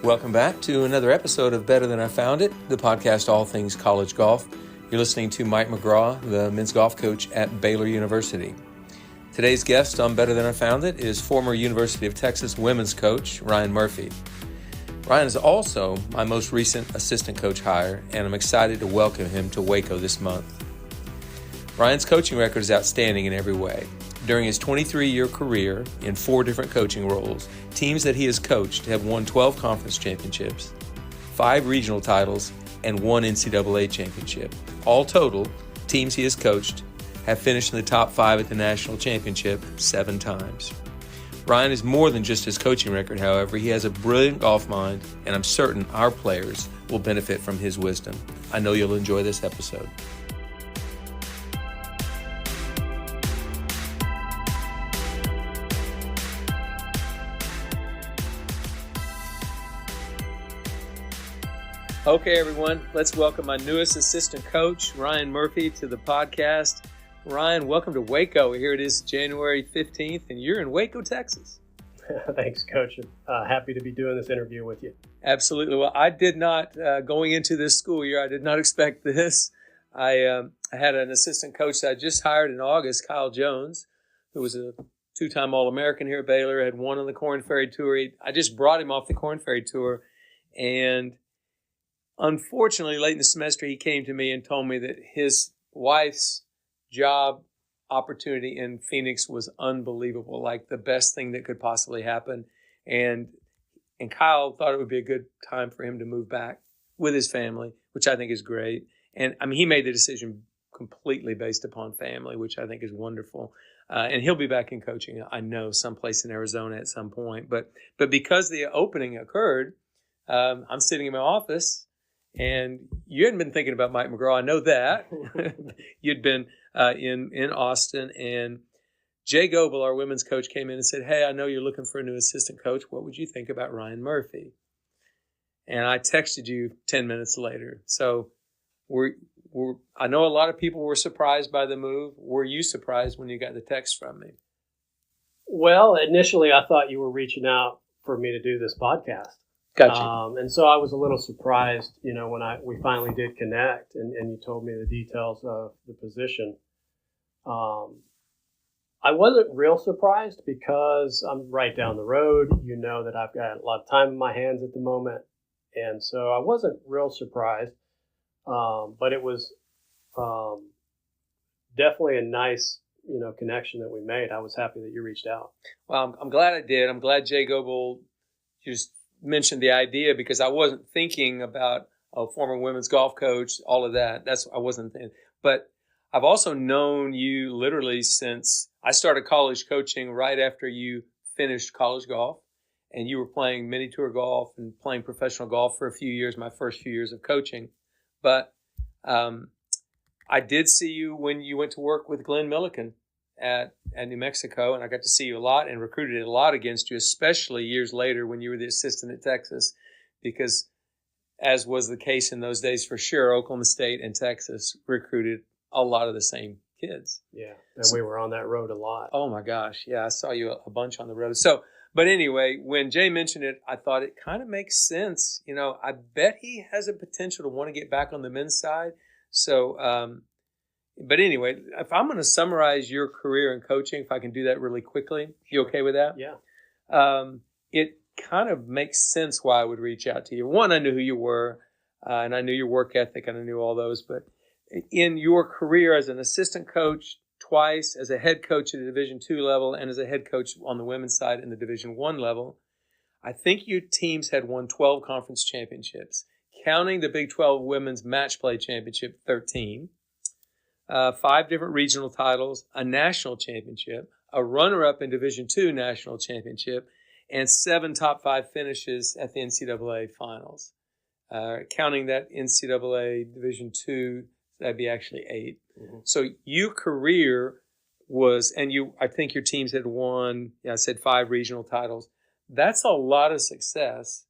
Welcome back to another episode of Better Than I Found It, the podcast all things college golf. You're listening to Mike McGraw, the men's golf coach at Baylor University. Today's guest on Better Than I Found It is former University of Texas women's coach Ryan Murphy. Ryan is also my most recent assistant coach hire, and I'm excited to welcome him to Waco this month. Ryan's coaching record is outstanding in every way. During his 23-year career in 4 different coaching roles, teams that he has coached have won 12 conference championships, 5 regional titles, and 1 NCAA championship. All total, teams he has coached have finished in the top 5 at the national championship 7 times. Ryan is more than just his coaching record, however. He has a brilliant golf mind, and I'm certain our players will benefit from his wisdom. I know you'll enjoy this episode. Okay, everyone, let's welcome my newest assistant coach, Ryan Murphy, to the podcast. Ryan, welcome to Waco. Here it is January 15th, and you're in Waco, Texas. Thanks, Coach. Happy to be doing this interview with you. Absolutely. Well, I did not, going into this school year, I did not expect this. I had an assistant coach that I just hired in August, Kyle Jones, who was a 2-time All-American here at Baylor, had won on the Korn Ferry Tour. I just brought him off the Korn Ferry Tour, and unfortunately, late in the semester, he came to me and told me that his wife's job opportunity in Phoenix was unbelievable, like the best thing that could possibly happen. And Kyle thought it would be a good time for him to move back with his family, which I think is great. And I mean, he made the decision completely based upon family, which I think is wonderful. And he'll be back in coaching, I know, someplace in Arizona at some point. But because the opening occurred, I'm sitting in my office. And you hadn't been thinking about Mike McGraw. I know that. You'd been in Austin. And Jay Goebel, our women's coach, came in and said, "Hey, I know you're looking for a new assistant coach. What would you think about Ryan Murphy?" And I texted you 10 minutes later. So I know a lot of people were surprised by the move. Were you surprised when you got the text from me? Well, initially I thought you were reaching out for me to do this podcast. Gotcha. And so I was a little surprised, when we finally did connect and you told me the details of the position. I wasn't real surprised because I'm right down the road. You know that I've got a lot of time in my hands at the moment. And so I wasn't real surprised. But it was definitely a nice, connection that we made. I was happy that you reached out. Well, I'm glad I did. I'm glad Jay Goebel just mentioned the idea because I wasn't thinking about a former women's golf coach, all of that. I wasn't thinking. But I've also known you literally since I started college coaching right after you finished college golf, and you were playing mini tour golf and playing professional golf for a few years, my first few years of coaching. But I did see you when you went to work with Glenn Milliken at New Mexico, and I got to see you a lot and recruited a lot against you, especially years later when you were the assistant at Texas, because as was the case in those days for sure, Oklahoma State and Texas recruited a lot of the same kids. Yeah, and we were on that road a lot. Oh my gosh, yeah, I saw you a bunch on the road. But anyway, when Jay mentioned it, I thought it kind of makes sense. I bet he has a potential to want to get back on the men's side. So, but anyway, if I'm going to summarize your career in coaching, if I can do that really quickly, you okay with that? Yeah. It kind of makes sense why I would reach out to you. One, I knew who you were, and I knew your work ethic, and I knew all those. But in your career as an assistant coach, twice as a head coach at the Division II level, and as a head coach on the women's side in the Division I level, I think your teams had won 12 conference championships, counting the Big 12 Women's Match Play Championship, 13. 5 different regional titles, a national championship, a runner-up in Division II national championship, and 7 top 5 finishes at the NCAA finals. Counting that NCAA Division II, that'd be actually 8. Mm-hmm. So your career was, and I think your teams had won, I said 5 regional titles. That's a lot of success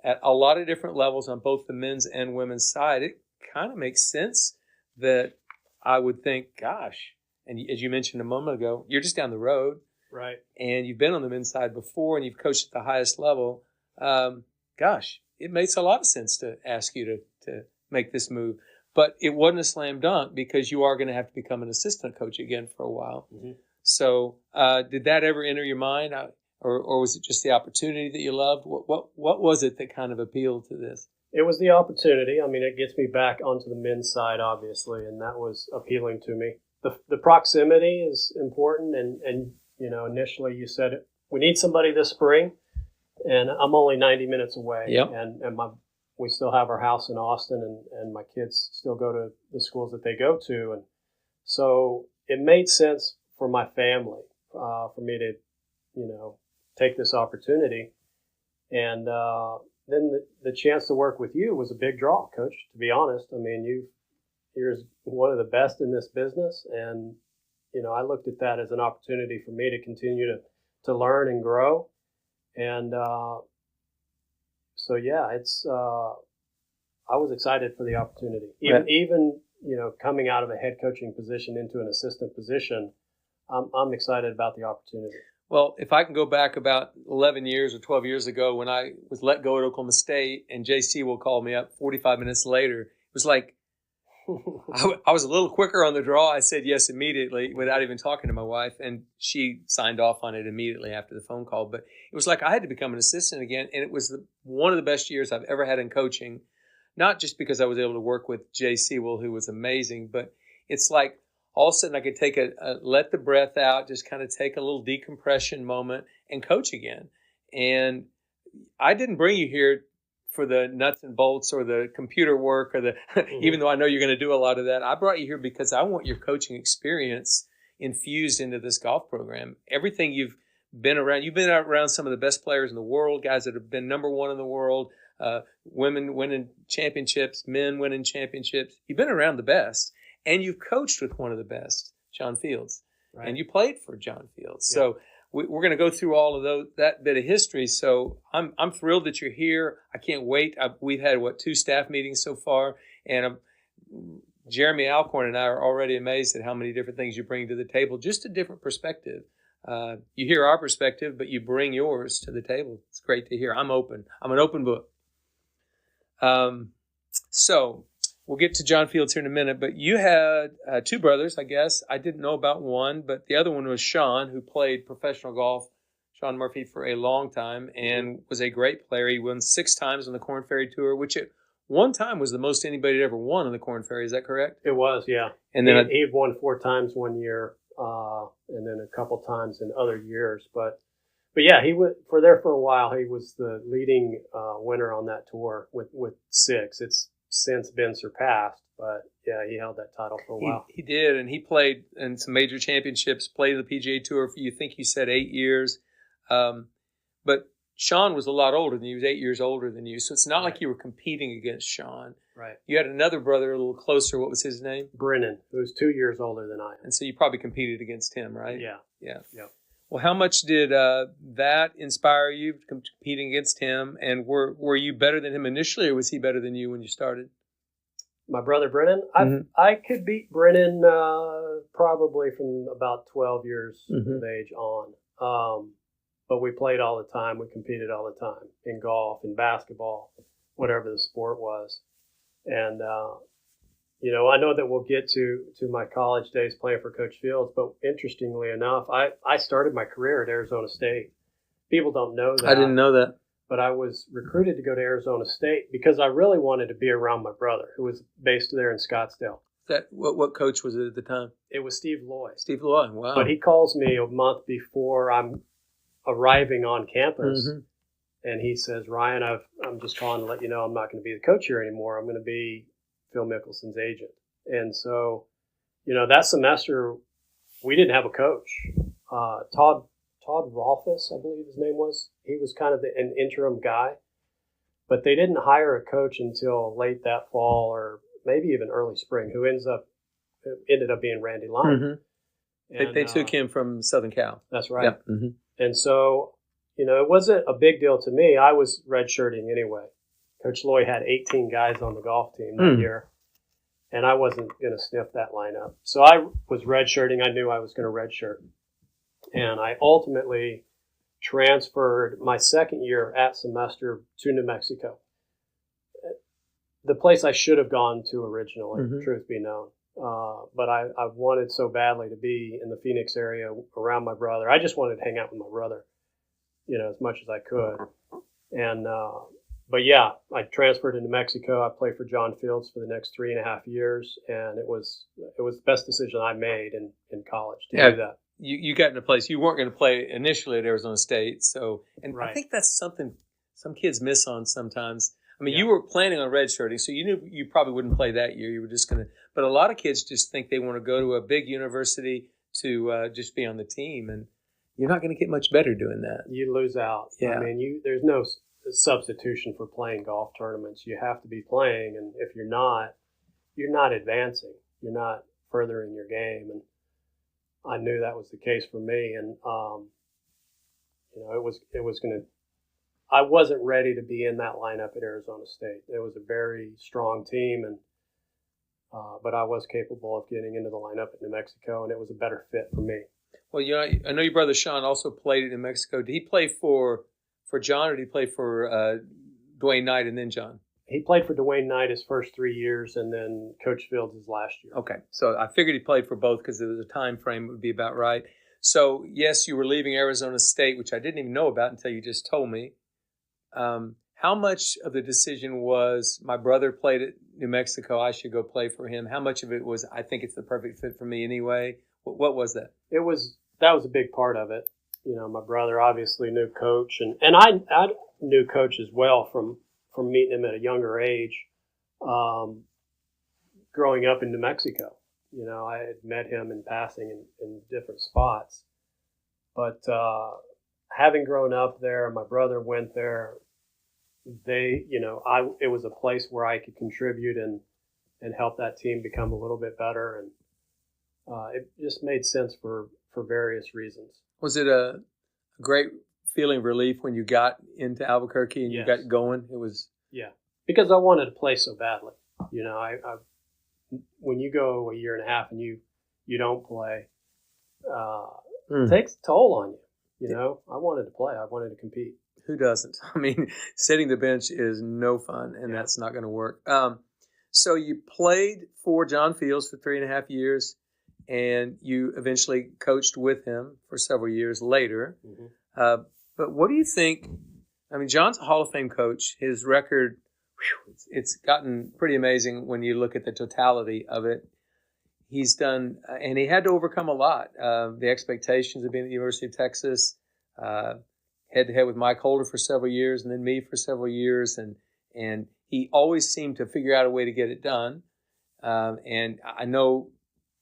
at a lot of different levels on both the men's and women's side. It kind of makes sense that I would think, gosh, and as you mentioned a moment ago, you're just down the road. Right. And you've been on the men's side before and you've coached at the highest level. gosh, it makes a lot of sense to ask you to make this move. But it wasn't a slam dunk because you are going to have to become an assistant coach again for a while. Mm-hmm. So did that ever enter your mind? Or was it just the opportunity that you loved? What was it that kind of appealed to this? It was the opportunity. I mean, it gets me back onto the men's side, obviously, and that was appealing to me. The proximity is important, and initially you said we need somebody this spring, and I'm only 90 minutes away. Yep. And we still have our house in Austin, and my kids still go to the schools that they go to, and so it made sense for my family for me to, take this opportunity, and then the chance to work with you was a big draw, Coach. To be honest, I mean, you're one of the best in this business, and I looked at that as an opportunity for me to continue to learn and grow, and so yeah, it's I was excited for the opportunity. Even coming out of a head coaching position into an assistant position, I'm excited about the opportunity. Well, if I can go back about 11 years or 12 years ago when I was let go at Oklahoma State and J.C. will call me up 45 minutes later, it was like I was a little quicker on the draw. I said yes immediately without even talking to my wife, and she signed off on it immediately after the phone call. But it was like I had to become an assistant again, and it was one of the best years I've ever had in coaching, not just because I was able to work with J.C. who was amazing, but it's like all of a sudden I could take let the breath out, just kind of take a little decompression moment and coach again. And I didn't bring you here for the nuts and bolts or the computer work or even though I know you're going to do a lot of that. I brought you here because I want your coaching experience infused into this golf program. Everything you've been around some of the best players in the world, guys that have been number one in the world, women winning championships, men winning championships. You've been around the best. And you've coached with one of the best, John Fields, right. And you played for John Fields. Yeah. So we're going to go through all of that bit of history. So I'm thrilled that you're here. I can't wait. We've had 2 staff meetings so far, and Jeremy Alcorn and I are already amazed at how many different things you bring to the table. Just a different perspective. You hear our perspective, but you bring yours to the table. It's great to hear. I'm open. I'm an open book. So. We'll get to John Fields here in a minute, but you had 2 brothers, I guess. I didn't know about one, but the other one was Sean, who played professional golf, Sean Murphy, for a long time and was a great player. He won 6 times on the Korn Ferry Tour, which at one time was the most anybody had ever won on the Korn Ferry. Is that correct? It was, yeah. And then he had won 4 times one year, and then a couple times in other years. But yeah, he was for a while. He was the leading winner on that tour with 6. It's since been surpassed, but yeah, he held that title for a while. He did, and he played in some major championships, played the PGA Tour for, you said 8 years. But Sean was a lot older than you. He was 8 years older than you, so it's not like you were competing against Sean. Right. You had another brother a little closer. What was his name? Brennan, who was 2 years older than I am. And so you probably competed against him, right? Yeah. Yeah. Well, how much did that inspire you competing against him? And were you better than him initially, or was he better than you when you started? My brother Brennan? I could beat Brennan probably from about 12 years of age on. But we played all the time. We competed all the time in golf, in basketball, whatever the sport was. And I know that we'll get to my college days playing for Coach Fields, but interestingly enough, I started my career at Arizona State. People don't know that. I didn't know that. But I was recruited to go to Arizona State because I really wanted to be around my brother, who was based there in Scottsdale. What coach was it at the time? It was Steve Loy. Steve Loy, wow. But he calls me a month before I'm arriving on campus, and he says, Ryan, I'm just calling to let you know I'm not going to be the coach here anymore. I'm going to be Phil Mickelson's agent. And so, that semester we didn't have a coach. Todd Rolfus, I believe his name was. He was kind of an interim guy, but they didn't hire a coach until late that fall or maybe even early spring, who ended up being Randy Lyon. And, they took him from Southern Cal. That's right. Yep. And so, it wasn't a big deal to me. I was redshirting anyway. Coach Loy had 18 guys on the golf team that year, and I wasn't going to sniff that lineup. So I was redshirting. I knew I was going to redshirt. And I ultimately transferred my second year at semester to New Mexico. The place I should have gone to originally, truth be known. But I wanted so badly to be in the Phoenix area around my brother. I just wanted to hang out with my brother, as much as I could. And, but yeah, I transferred to New Mexico. I played for John Fields for the next 3.5 years. And it was the best decision I made in college to do that. You got in a place you weren't going to play initially at Arizona State. So, and right. I think that's something some kids miss on sometimes. I mean, you were planning on redshirting, so you knew you probably wouldn't play that year. You were just going to, but a lot of kids just think they want to go to a big university to just be on the team, and you're not going to get much better doing that. You lose out. Yeah. I mean, there's no substitution for playing golf tournaments. You have to be playing, and if you're not advancing. You're not furthering your game, and I knew that was the case for me. And it was going to. I wasn't ready to be in that lineup at Arizona State. It was a very strong team, and but I was capable of getting into the lineup at New Mexico, and it was a better fit for me. Well, I know your brother Sean also played at New Mexico. Did he play for John, or did he play for Dwayne Knight and then John? He played for Dwayne Knight his first 3 years, and then Coach Fields his last year. Okay, so I figured he played for both because there was a time frame would be about right. So yes, you were leaving Arizona State, which I didn't even know about until you just told me. How much of the decision was my brother played at New Mexico, I should go play for him? How much of it was I think it's the perfect fit for me anyway? What was that? That was a big part of it. My brother obviously knew Coach, and I knew Coach as well from meeting him at a younger age, growing up in New Mexico. I had met him in passing in different spots, but having grown up there, my brother went there. It was a place where I could contribute and help that team become a little bit better, and it just made sense for various reasons. Was it a great feeling of relief when you got into Albuquerque and you got going? It was because I wanted to play so badly. When you go a year and a half and you don't play, it takes a toll on you. I wanted to play. I wanted to compete. Who doesn't? I mean, sitting the bench is no fun, and that's not going to work. So you played for John Fields for 3.5 years, and you eventually coached with him for several years later. Mm-hmm. But what do you think? I mean, John's a Hall of Fame coach. His record, it's gotten pretty amazing when you look at the totality of it. He's done, and he had to overcome a lot. The expectations of being at the University of Texas, head-to-head with Mike Holder for several years, and then me for several years, and he always seemed to figure out a way to get it done. And I know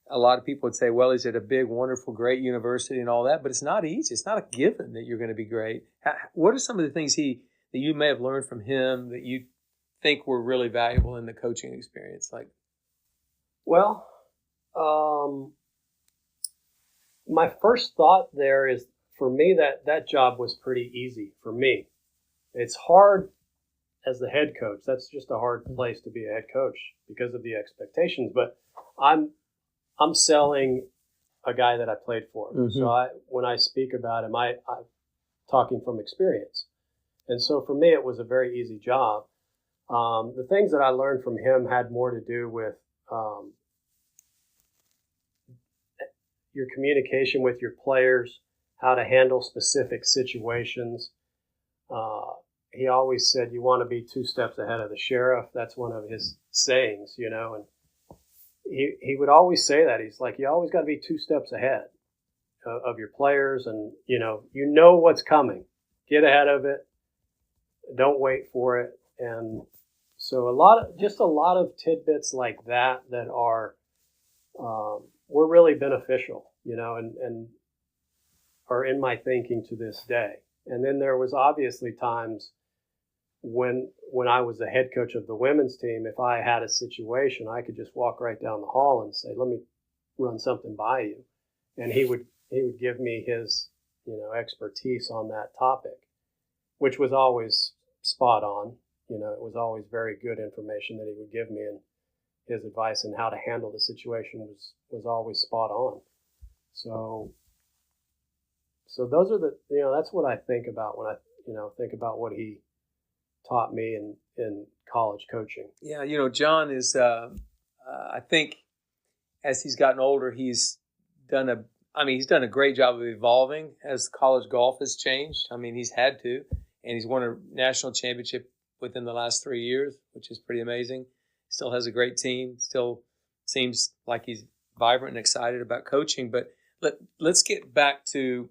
a lot of people would say, well, he's at a big, wonderful, great university and all that, but it's not easy. It's not a given that you're going to be great. What are some of the things that you may have learned from him that you think were really valuable in the coaching experience? Well, my first thought there is, for me, that job was pretty easy for me. It's hard as the head coach. That's just a hard place to be a head coach because of the expectations. But I'm selling a guy that I played for. Mm-hmm. So when I speak about him, I'm talking from experience. And so for me, it was a very easy job. The things that I learned from him had more to do with your communication with your players, how to handle specific situations. He always said, you want to be 2 steps ahead of the sheriff. That's one of his sayings, and he would always say that. He's like, you always got to be 2 steps ahead of your players, and you know what's coming. Get ahead of it. Don't wait for it. And so a lot of tidbits like that are were really beneficial, and are in my thinking to this day. And then there was obviously times when I was the head coach of the women's team, if I had a situation, I could just walk right down the hall and say, let me run something by you. And he would give me his, expertise on that topic, which was always spot on. It was always very good information that he would give me, and his advice on how to handle the situation was always spot on. So So those are that's what I think about when I, think about what he taught me in college coaching. Yeah, John is, I think as he's gotten older, he's done a great job of evolving as college golf has changed. I mean, he's had to, and he's won a national championship within the last 3 years, which is pretty amazing. Still has a great team, still seems like he's vibrant and excited about coaching. But let's get back to,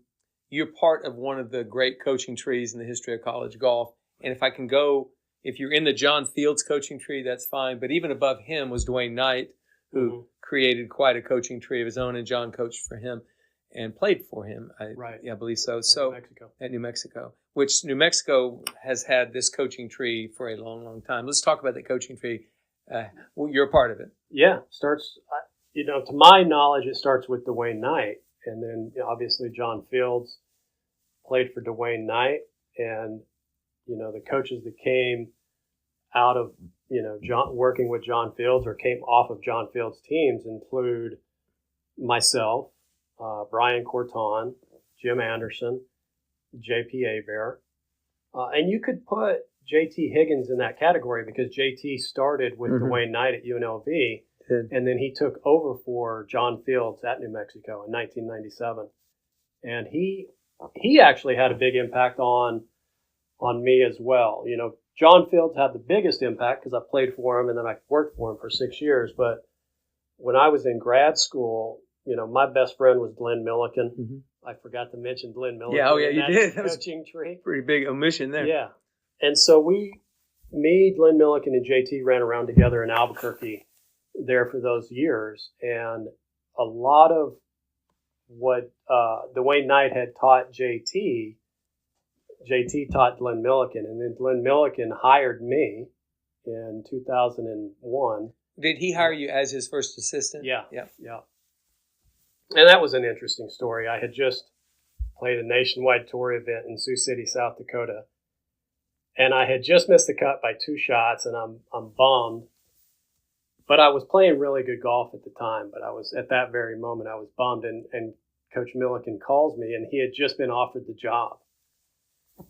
you're part of one of the great coaching trees in the history of college golf. And if you're in the John Fields coaching tree, that's fine. But even above him was Dwayne Knight, who created quite a coaching tree of his own, and John coached for him and played for him. I believe so. At New Mexico, which New Mexico has had this coaching tree for a long, long time. Let's talk about the coaching tree. You're a part of it. Yeah, starts. To my knowledge, it starts with Dwayne Knight, and then obviously John Fields played for Dwayne Knight, and the coaches that came out of working with John Fields or came off of John Fields' teams include myself, Brian Corton, Jim Anderson, J.P. Hebert, and you could put J.T. Higgins in that category because J.T. started with Dwayne Knight at UNLV, and then he took over for John Fields at New Mexico in 1997, and he actually had a big impact on me as well. John Fields had the biggest impact because I played for him and then I worked for him for 6 years. But when I was in grad school, my best friend was Glenn Milliken. I forgot to mention Glenn Milliken. Yeah, you did. That coaching tree. Pretty big omission there. Yeah. And so Glenn Milliken, and JT ran around together in Albuquerque there for those years. And a lot of what Dwayne Knight had taught JT taught Glenn Milliken, and then Glenn Milliken hired me in 2001. Did he hire you as his first assistant? Yeah. And that was an interesting story. I had just played a nationwide tour event in Sioux City, South Dakota, and I had just missed the cut by 2 shots, and I'm bummed. But I was playing really good golf at the time. But I was at that very moment I was bummed, and Coach Milliken calls me, and he had just been offered the job.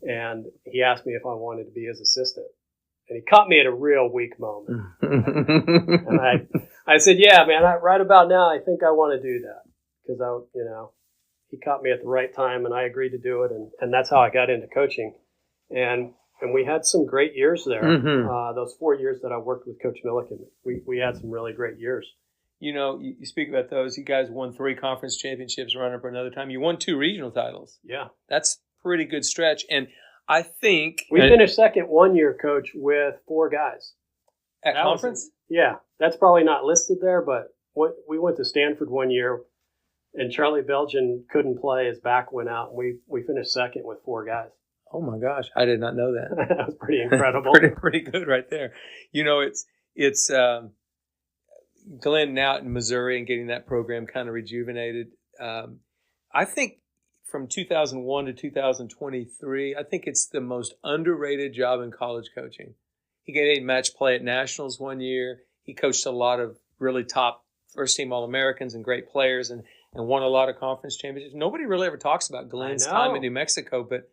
And he asked me if I wanted to be his assistant. And he caught me at a real weak moment. And I said, yeah, man, right about now, I think I want to do that. Because, he caught me at the right time and I agreed to do it. And that's how I got into coaching. And we had some great years there. Those 4 years that I worked with Coach Milliken, we had some really great years. You speak about those. You guys won 3 conference championships, running for another time. You won 2 regional titles. Yeah. That's pretty good stretch. And I think we finished second 1 year, Coach, with 4 guys at conference. That's probably not listed there, but we went to Stanford 1 year, and Charlie Belgian couldn't play; his back went out, and we finished second with 4 guys. Oh my gosh, I did not know that. That was pretty incredible. pretty good right there. It's Glenn now in Missouri and getting that program kind of rejuvenated. I think. From 2001 to 2023, I think it's the most underrated job in college coaching. He gave match play at Nationals 1 year. He coached a lot of really top first-team All-Americans and great players and won a lot of conference championships. Nobody really ever talks about Glenn's time in New Mexico, but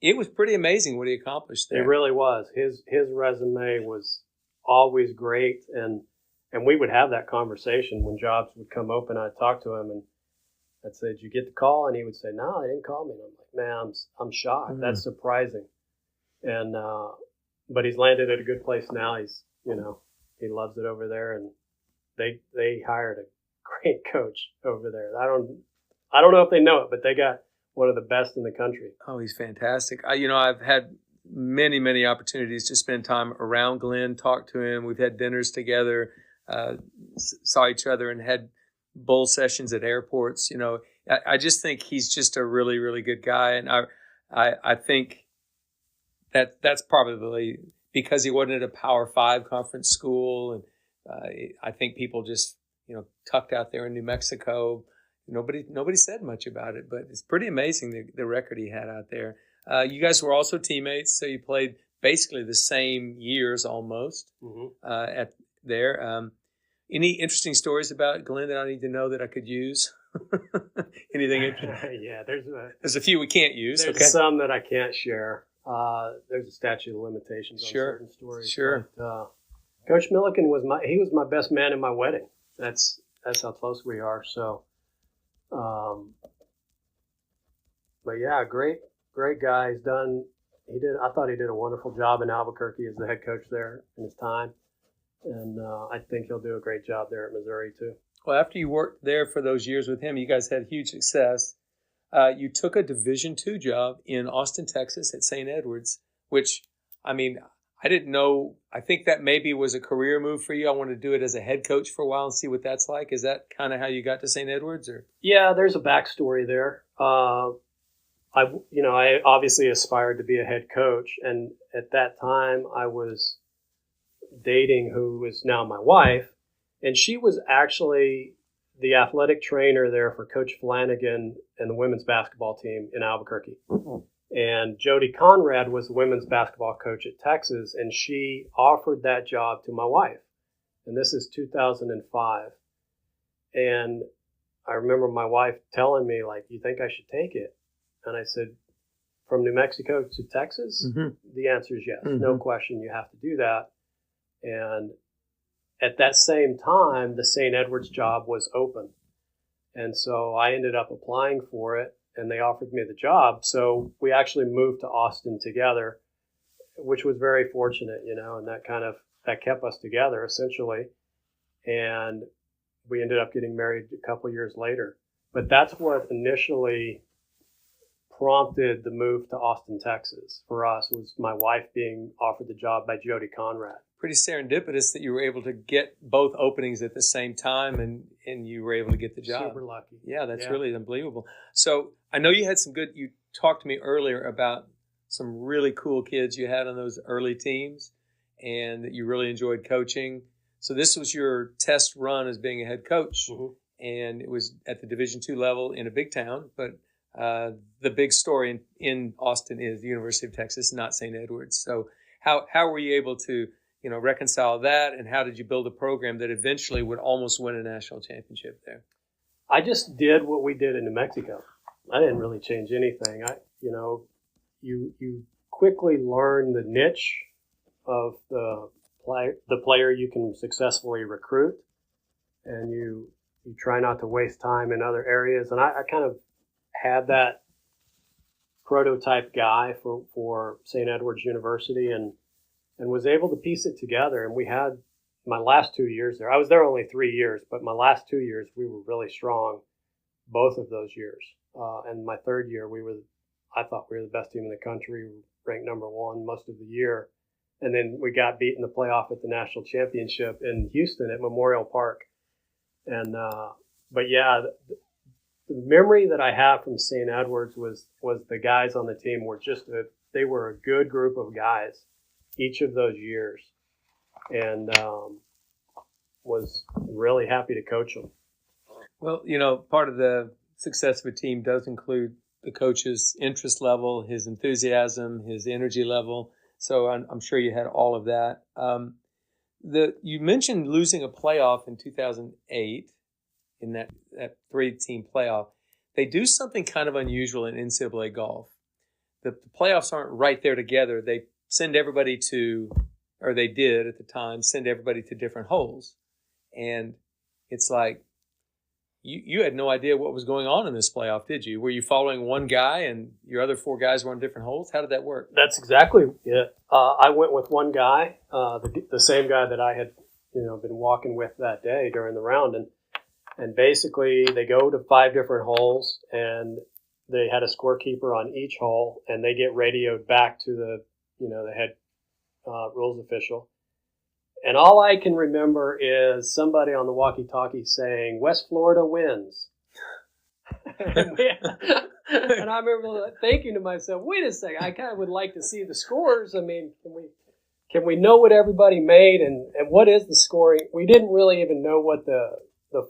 it was pretty amazing what he accomplished there. It really was. His resume was always great, and we would have that conversation when jobs would come open. I'd talk to him, and I'd say, did you get the call? And he would say, no, they didn't call me. And I'm like, man, I'm shocked. That's surprising. And but he's landed at a good place now. He's, he loves it over there. And they hired a great coach over there. I don't know if they know it, but they got one of the best in the country. Oh, he's fantastic. I've had many, many opportunities to spend time around Glenn, talk to him. We've had dinners together, saw each other, and had bull sessions at airports. I just think he's just a really, really good guy. And I think that's probably because he wasn't at a Power 5 conference school. And I think people just, tucked out there in New Mexico. Nobody said much about it, but it's pretty amazing the record he had out there. You guys were also teammates, so you played basically the same years almost at there. Any interesting stories about Glenn that I need to know that I could use? Anything interesting? Yeah, there's a few we can't use. There's Okay. some that I can't share. There's a statute of limitations on Sure. certain stories. Sure. But, Coach Milliken was my best man in my wedding. That's how close we are. So, but yeah, great guy. I thought he did a wonderful job in Albuquerque as the head coach there in his time. And I think he'll do a great job there at Missouri too. Well, after you worked there for those years with him, you guys had huge success. You took a Division II job in Austin, Texas at St. Edward's, which, I mean, I didn't know. I think that maybe was a career move for you. I wanted to do it as a head coach for a while and see what that's like. Is that kind of how you got to St. Edward's? Or? Yeah, there's a backstory there. I obviously aspired to be a head coach. And at that time, I was dating who is now my wife. And she was actually the athletic trainer there for Coach Flanagan and the women's basketball team in Albuquerque. And Jody Conrad was the women's basketball coach at Texas, and she offered that job to my wife. And this is 2005. And I remember my wife telling me, like, you think I should take it? And I said, from New Mexico to Texas? Mm-hmm. The answer is yes. Mm-hmm. No question, you have to do that. And at that same time, the St. Edward's job was open. And so I ended up applying for it, and they offered me the job. So we actually moved to Austin together, which was very fortunate, and that kept us together essentially. And we ended up getting married a couple of years later. But that's what initially prompted the move to Austin, Texas for us, was my wife being offered the job by Jody Conrad. Pretty serendipitous that you were able to get both openings at the same time and you were able to get the job. Super lucky. Yeah, that's really unbelievable. So I know you had you talked to me earlier about some really cool kids you had on those early teams and that you really enjoyed coaching. So this was your test run as being a head coach. Mm-hmm. And it was at the Division II level in a big town, but the big story in Austin is the University of Texas, not St. Edward's. So how were you able to reconcile that, and how did you build a program that eventually would almost win a national championship there? I just did what we did in New Mexico. I didn't really change anything. You quickly learn the niche of the player you can successfully recruit, and you try not to waste time in other areas. And I kind of had that prototype guy for St. Edward's University, and was able to piece it together. And we had my last 2 years there. I was there only 3 years, but my last 2 years, we were really strong, both of those years. And my third year, I thought we were the best team in the country, ranked number one most of the year. And then we got beat in the playoff at the national championship in Houston at Memorial Park. And, but yeah, the memory that I have from St. Edward's was the guys on the team were they were a good group of guys each of those years, and was really happy to coach them. Well, part of the success of a team does include the coach's interest level, his enthusiasm, his energy level. So I'm sure you had all of that. You mentioned losing a playoff in 2008 in that 3-team playoff. They do something kind of unusual in NCAA golf. The playoffs aren't right there together. They send everybody they did at the time, send everybody to different holes. And it's like, you had no idea what was going on in this playoff, did you? Were you following one guy and your other 4 guys were on different holes? How did that work? That's exactly it. I went with one guy, the same guy that I had been walking with that day during the round. And basically they go to 5 different holes, and they had a scorekeeper on each hole, and they get radioed back to the head rules official. And all I can remember is somebody on the walkie-talkie saying, "West Florida wins." And I remember thinking to myself, wait a second, I kind of would like to see the scores. I mean, can we know what everybody made, and what is the scoring? We didn't really even know what the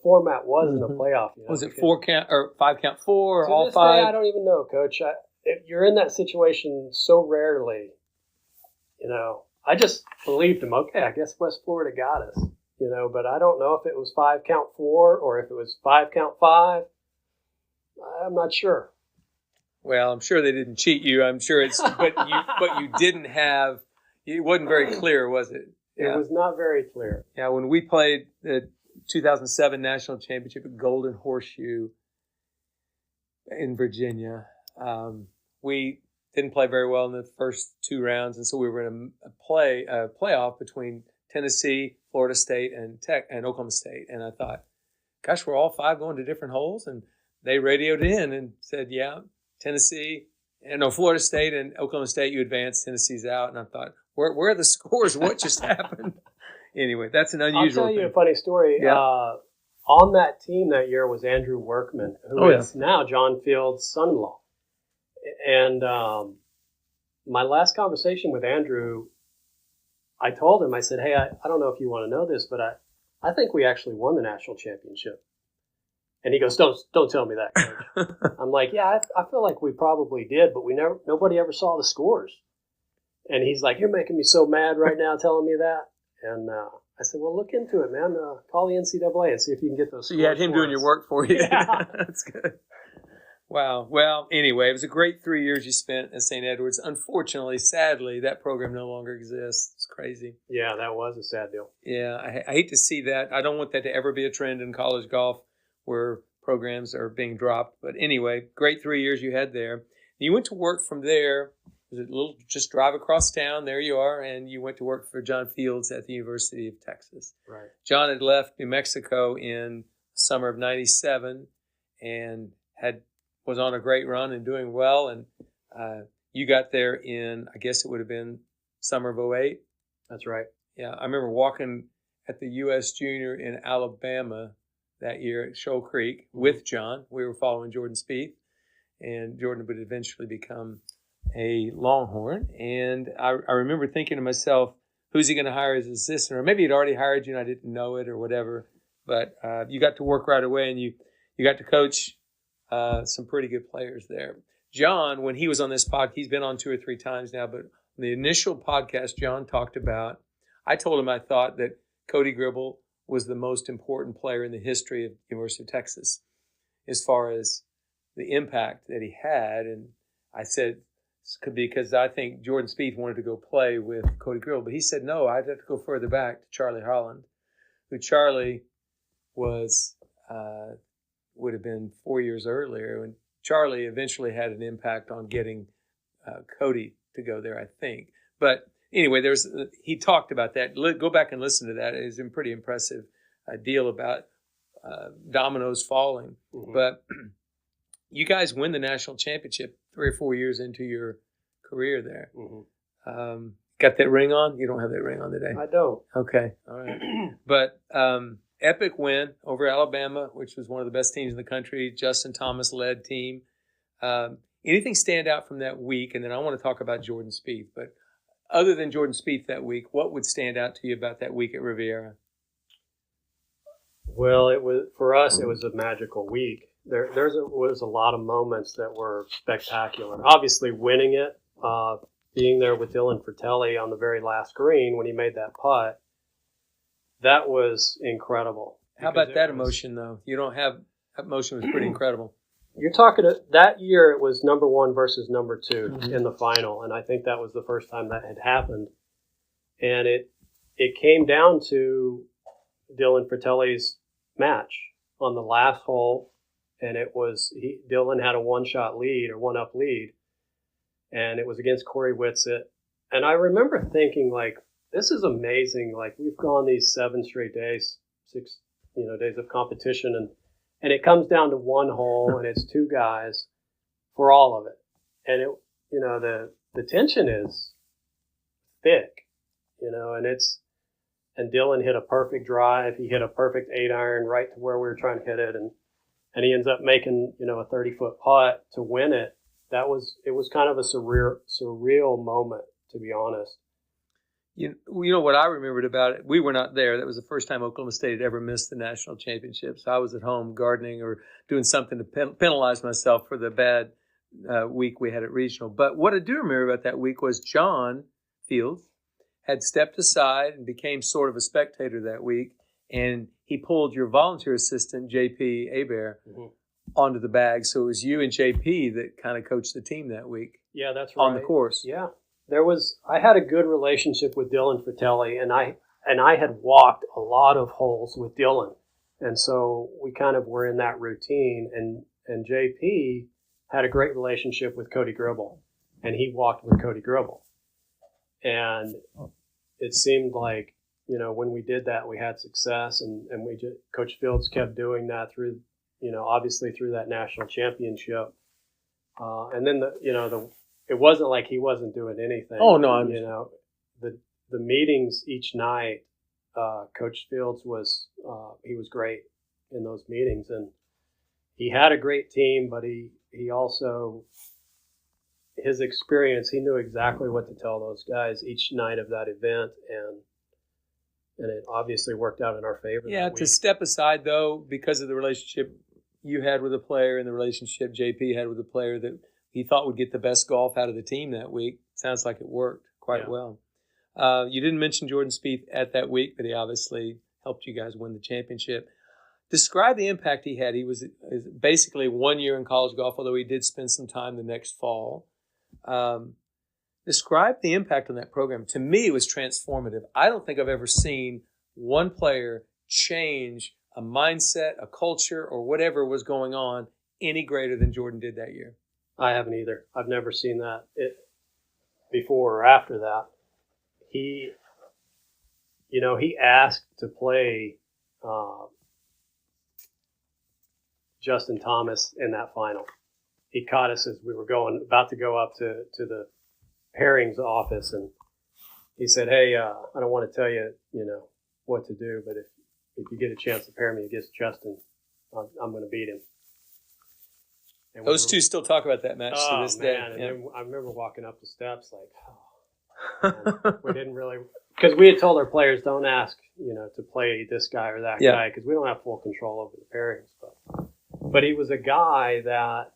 format was in the playoff. Was it 4 count or 5 count 4 or all 5? Day, I don't even know, Coach. If you're in that situation so rarely, I just believed him. Okay, I guess West Florida got us. but I don't know if it was 5 count 4 or if it was 5 count 5. I'm not sure. Well, I'm sure they didn't cheat you. I'm sure but you didn't have, it wasn't very clear, was it? Yeah. It was not very clear. Yeah, when we played the 2007 National Championship at Golden Horseshoe in Virginia, we didn't play very well in the first 2 rounds, and so we were in a playoff between Tennessee, Florida State, and Oklahoma State. And I thought, gosh, we're all 5 going to different holes? And they radioed in and said, yeah, Florida State and Oklahoma State, you advanced, Tennessee's out. And I thought, where are the scores? What just happened? Anyway, that's an unusual I'll tell you thing. a funny story. Yeah. On that team that year was Andrew Workman, who is now John Field's son-in-law. And my last conversation with Andrew, I told him, I said, hey, I don't know if you want to know this, but I think we actually won the national championship. And he goes, don't tell me that, Coach. I'm like, yeah, I feel like we probably did, but nobody ever saw the scores. And he's like, you're making me so mad right now telling me that. And I said, well, look into it, man. Call the NCAA and see if you can get those scores. So you had him doing your work for you. Yeah. That's good. Wow. Well, anyway, it was a great 3 years you spent at St. Edward's. Unfortunately, sadly, that program no longer exists. It's crazy. Yeah, that was a sad deal. Yeah, I hate to see that. I don't want that to ever be a trend in college golf where programs are being dropped. But anyway, great 3 years you had there. You went to work from there. Was it a little just drive across town? There you are. And you went to work for John Fields at the University of Texas. Right. John had left New Mexico in summer of 97 and was on a great run and doing well. And you got there in, I guess it would have been summer of 08. That's right. Yeah, I remember walking at the U.S. Junior in Alabama that year at Shoal Creek with John. We were following Jordan Spieth, and Jordan would eventually become a Longhorn. And I remember thinking to myself, who's he going to hire as assistant? Or maybe he'd already hired you and I didn't know it or whatever. But you got to work right away, and you got to coach some pretty good players there. John, when he was on this podcast, he's been on 2 or 3 times now, but the initial podcast John talked about, I told him I thought that Cody Gribble was the most important player in the history of University of Texas as far as the impact that he had. And I said, because I think Jordan Spieth wanted to go play with Cody Gribble, but he said, no, I'd have to go further back to Charlie Holland, who Charlie was, would have been 4 years earlier. And Charlie eventually had an impact on getting Cody to go there, I think. But anyway, he talked about that. Go back and listen to that. It's a pretty impressive deal about dominoes falling. Mm-hmm. But you guys win the national championship 3 or 4 years into your career there. Mm-hmm. Got that ring on? You don't have that ring on today. I don't. Okay. All right. But epic win over Alabama, which was one of the best teams in the country. Justin Thomas-led team. Anything stand out from that week? And then I want to talk about Jordan Spieth. But other than Jordan Spieth that week, what would stand out to you about that week at Riviera? Well, it was for us. It was a magical week. There was a lot of moments that were spectacular. Obviously, winning it, being there with Dylan Fratelli on the very last green when he made that putt, that was incredible. How about that emotion, though? You don't have that emotion was pretty incredible. You're talking that year. It was number 1 versus number 2 in the final, and I think that was the first time that had happened. And it came down to Dylan Fratelli's match on the last hole, and it was Dylan had a 1-shot lead or 1-up lead, and it was against Corey Whitsitt. And I remember thinking, like, this is amazing. Like, we've gone these 7 straight days, 6 days of competition, and it comes down to 1 hole, and it's 2 guys for all of it. And the tension is thick, and Dylan hit a perfect drive. He hit a perfect 8-iron right to where we were trying to hit it, and he ends up making a 30-foot putt to win it. It was kind of a surreal moment, to be honest. You know what I remembered about it? We were not there. That was the first time Oklahoma State had ever missed the national championship. So I was at home gardening or doing something to penalize myself for the bad week we had at regional. But what I do remember about that week was John Fields had stepped aside and became sort of a spectator that week. and he pulled your volunteer assistant, JP Hebert, Mm-hmm. onto the bag. So it was you and JP that kind of coached the team that week. Yeah, that's right. On the course. Yeah. I had a good relationship with Dylan Fratelli, and I had walked a lot of holes with Dylan. And so we kind of were in that routine, and JP had a great relationship with Cody Gribble, and he walked with Cody Gribble. And it seemed like, when we did that, we had success, and Coach Fields kept doing that through, obviously through that national championship. And then it wasn't like he wasn't doing anything. Oh no, the meetings each night, Coach Fields he was great in those meetings, and he had a great team, but he also, his experience, he knew exactly what to tell those guys each night of that event, and it obviously worked out in our favor. Yeah, to step aside though, because of the relationship you had with a player and the relationship JP had with a player that he thought would get the best golf out of the team that week. Sounds like it worked quite well. You didn't mention Jordan Spieth at that week, but he obviously helped you guys win the championship. Describe the impact he had. He was basically 1 year in college golf, although he did spend some time the next fall. Describe the impact on that program. To me, it was transformative. I don't think I've ever seen one player change a mindset, a culture, or whatever was going on any greater than Jordan did that year. I haven't either. I've never seen that before or after that. He asked to play Justin Thomas in that final. He caught us as we were about to go up to the pairings office, and he said, "Hey, I don't want to tell you, what to do, but if you get a chance to pair me against Justin, I'm going to beat him." And those two still talk about that match to this day. And then I remember walking up the steps like, we didn't really, because we had told our players, don't ask, to play this guy or that guy, because we don't have full control over the pairings. But he was a guy that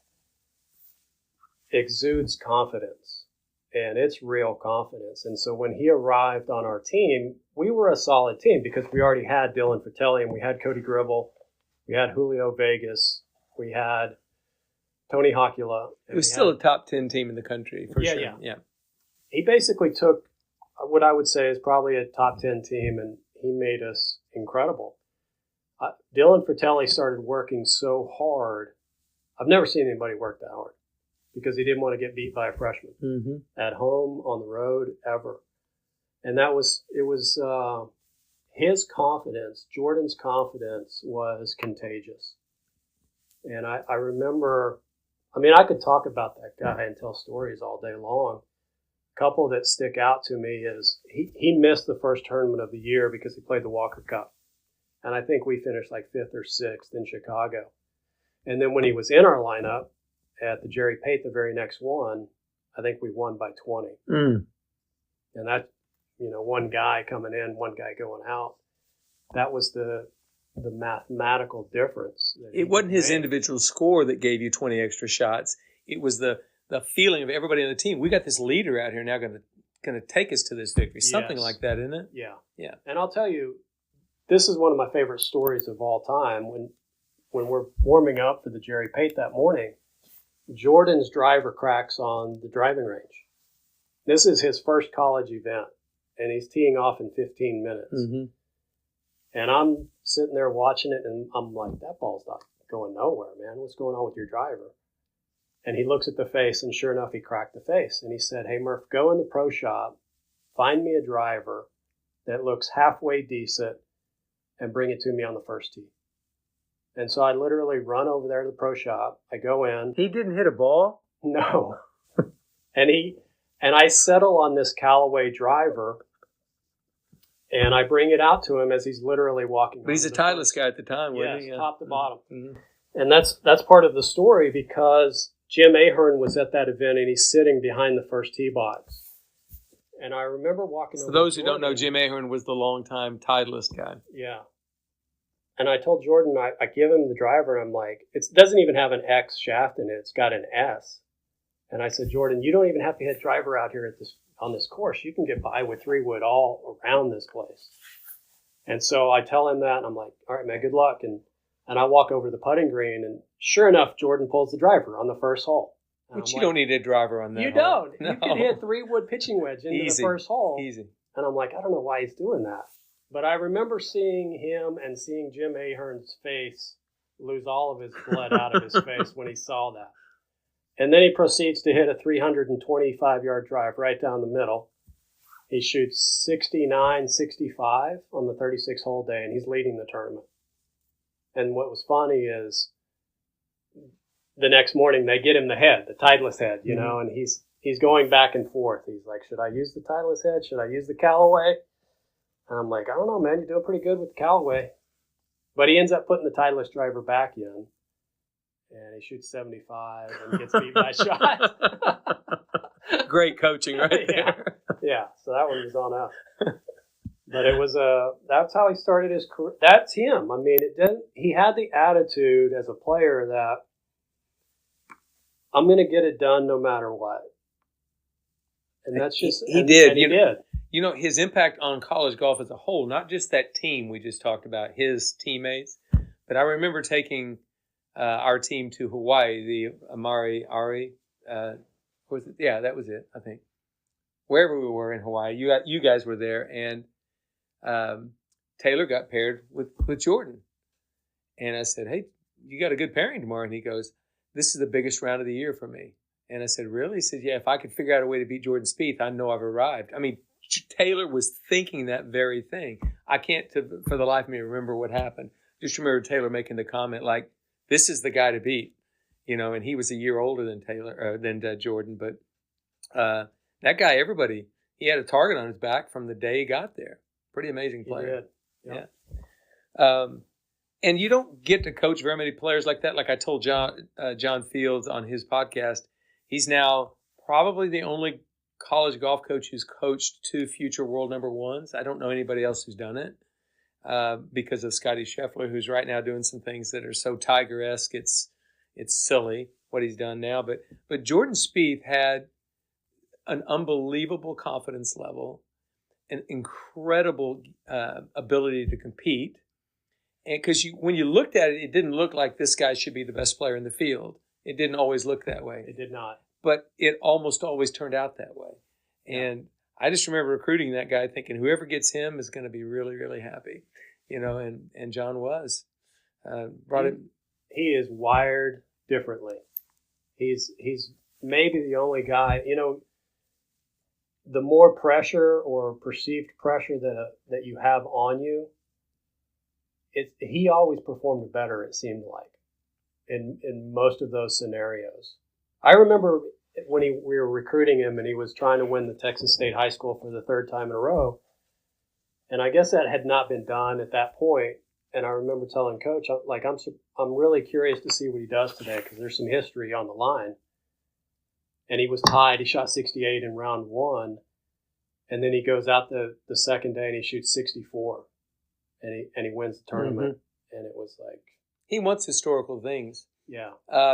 exudes confidence, and it's real confidence. And so when he arrived on our team, we were a solid team because we already had Dylan Fratelli, and we had Cody Gribble, we had Julio Vegas, we had Tony Hocula. It was still a top 10 team in the country, for sure. Yeah. He basically took what I would say is probably a top 10 team, and he made us incredible. Dylan Fratelli started working so hard. I've never seen anybody work that hard because he didn't want to get beat by a freshman at home, on the road, ever. And his confidence, Jordan's confidence, was contagious. And I remember, I could talk about that guy and tell stories all day long. A couple that stick out to me is he missed the first tournament of the year because he played the Walker Cup. And I think we finished like 5th or 6th in Chicago. And then when he was in our lineup at the Jerry Pate, the very next one, I think we won by 20. And that, one guy coming in, one guy going out, that was the mathematical difference. It wasn't his individual score that gave you 20 extra shots. It was the feeling of everybody on the team. We got this leader out here now going to take us to this victory. Something like that, isn't it? Yeah. And I'll tell you, this is one of my favorite stories of all time. When we're warming up for the Jerry Pate that morning, Jordan's driver cracks on the driving range. This is his first college event, and he's teeing off in 15 minutes. And I'm sitting there watching it, and I'm like, that ball's not going nowhere, man. What's going on with your driver? And he looks at the face, and sure enough, he cracked the face. And he said, "Hey, Murph, go in the pro shop, find me a driver that looks halfway decent, and bring it to me on the first tee." And so I literally run over there to the pro shop. I go in. He didn't hit a ball? No. And I settle on this Callaway driver, and I bring it out to him as he's literally walking. But he's a Titleist guy at the time, wasn't he? Yes, top to bottom. And that's part of the story because Jim Ahern was at that event, and he's sitting behind the first tee box. And I remember walking over. For those who don't know, Jim Ahern was the longtime Titleist guy. Yeah. And I told Jordan, I give him the driver, and I'm like, it doesn't even have an X shaft in it. It's got an S. And I said, Jordan, you don't even have to hit driver out here on this course. You can get by with 3-wood all around this place. And so I tell him that, and I'm like, all right, man, good luck. And I walk over to the putting green, and sure enough, Jordan pulls the driver on the first hole. And Which I'm you like, don't need a driver on that. You hole. don't. No. You could hit 3-wood pitching wedge into Easy. the first hole. Easy. And I'm like, I don't know why he's doing that. But I remember seeing him and seeing Jim Ahern's face lose all of his blood out of his face when he saw that. And then he proceeds to hit a 325-yard drive right down the middle. He shoots 69-65 on the 36-hole day, and he's leading the tournament. And what was funny is the next morning they get him the head, the Titleist head, you know, and he's going back and forth. He's like, should I use the Titleist head? Should I use the Callaway? And I'm like, I don't know, man. You're doing pretty good with the Callaway. But he ends up putting the Titleist driver back in, and he shoots 75 and gets beat by a shot. Great coaching right there. Yeah, so that one was on us. But it was that's how he started his career. That's him. I mean, he had the attitude as a player that I'm going to get it done no matter what. And that's just he did. And he did. You know, his impact on college golf as a whole, not just that team we just talked about, his teammates, but I remember taking our team to Hawaii, the Amari Ari. Was it? Yeah, that was it, I think. Wherever we were in Hawaii, you guys were there, and Taylor got paired with Jordan. And I said, hey, you got a good pairing tomorrow. And he goes, this is the biggest round of the year for me. And I said, really? He said, yeah, if I could figure out a way to beat Jordan Spieth, I know I've arrived. I mean, Taylor was thinking that very thing. I can't, for the life of me, remember what happened. Just remember Taylor making the comment like, this is the guy to beat. You know, and he was a year older than Jordan. But that guy, everybody, he had a target on his back from the day he got there. Pretty amazing player. He did. Yeah. And you don't get to coach very many players like that. Like I told John Fields on his podcast, he's now probably the only college golf coach who's coached 2 future world number ones. I don't know anybody else who's done it because of Scotty Scheffler, who's right now doing some things that are so Tiger-esque. It's silly what he's done now. But Jordan Spieth had an unbelievable confidence level, an incredible ability to compete. And because when you looked at it, it didn't look like this guy should be the best player in the field. It didn't always look that way. It did not. But it almost always turned out that way. And I just remember recruiting that guy thinking whoever gets him is going to be really, really happy. You know, and John was. He is wired differently. He's maybe the only guy, you know, the more pressure or perceived pressure that you have on you, he always performed better, it seemed like, in most of those scenarios. I remember when we were recruiting him and he was trying to win the Texas State High School for the 3rd time in a row. And I guess that had not been done at that point. And I remember telling Coach, I'm really curious to see what he does today because there's some history on the line. And he was tied. He shot 68 in round 1. And then he goes out the second day and he shoots 64. And he wins the tournament. Mm-hmm. And it was like... He wants historical things. Yeah.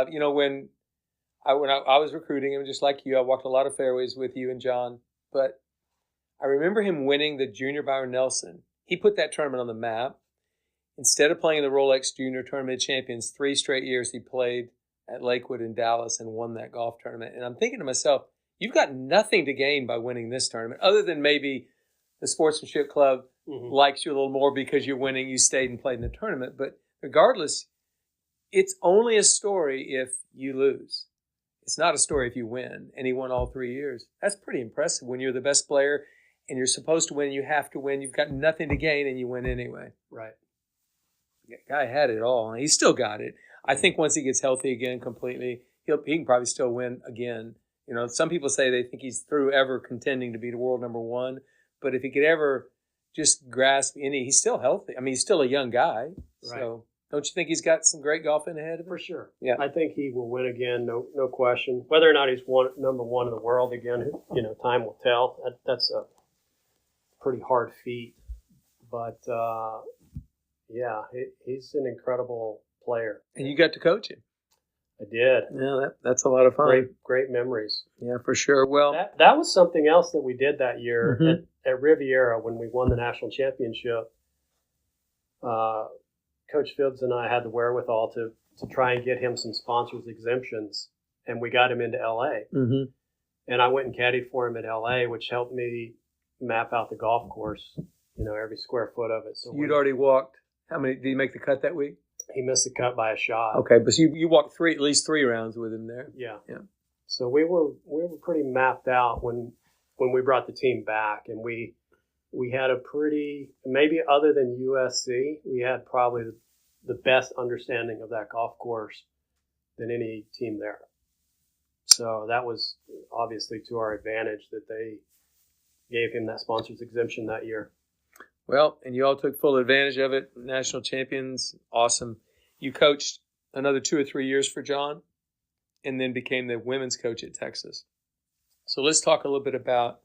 You know, when I was recruiting him, just like you, I walked a lot of fairways with you and John. But I remember him winning the Junior Byron Nelson. He put that tournament on the map. Instead of playing the Rolex Junior Tournament Champions 3 straight years, he played at Lakewood in Dallas and won that golf tournament. And I'm thinking to myself, you've got nothing to gain by winning this tournament, other than maybe the Sportsmanship Club likes you a little more because you're winning, you stayed and played in the tournament. But regardless, it's only a story if you lose. It's not a story if you win. And he won all 3 years. That's pretty impressive when you're the best player and you're supposed to win, you have to win. You've got nothing to gain and you win anyway. Right. The guy had it all, and he still got it. I think once he gets healthy again completely, he can probably still win again. You know, some people say they think he's through ever contending to be the world number 1, but if he could ever just grasp he's still healthy. I mean, he's still a young guy. Right. So don't you think he's got some great golfing ahead of him? For sure. Yeah. I think he will win again, no question. Whether or not he's number 1 in the world again, you know, time will tell. That's a pretty hard feat. But, yeah, he's an incredible player. And you got to coach him. I did. Yeah, that's a lot of fun. Great memories. Yeah, for sure. Well, that was something else that we did that year at Riviera when we won the national championship. Coach Fields and I had the wherewithal to try and get him some sponsors exemptions, and we got him into LA. Mm-hmm. And I went and caddied for him at LA, which helped me map out the golf course, every square foot of it. So you'd already walked. How many did you make the cut that week? He missed the cut by a shot. Okay, but you walked at least three rounds with him there. Yeah. Yeah. So we were pretty mapped out when we brought the team back, and we had a pretty, maybe other than USC, we had probably the best understanding of that golf course than any team there. So that was obviously to our advantage that they gave him that sponsors exemption that year. Well, and you all took full advantage of it. National champions, awesome. You coached another 2 or 3 years for John, and then became the women's coach at Texas. So let's talk a little bit about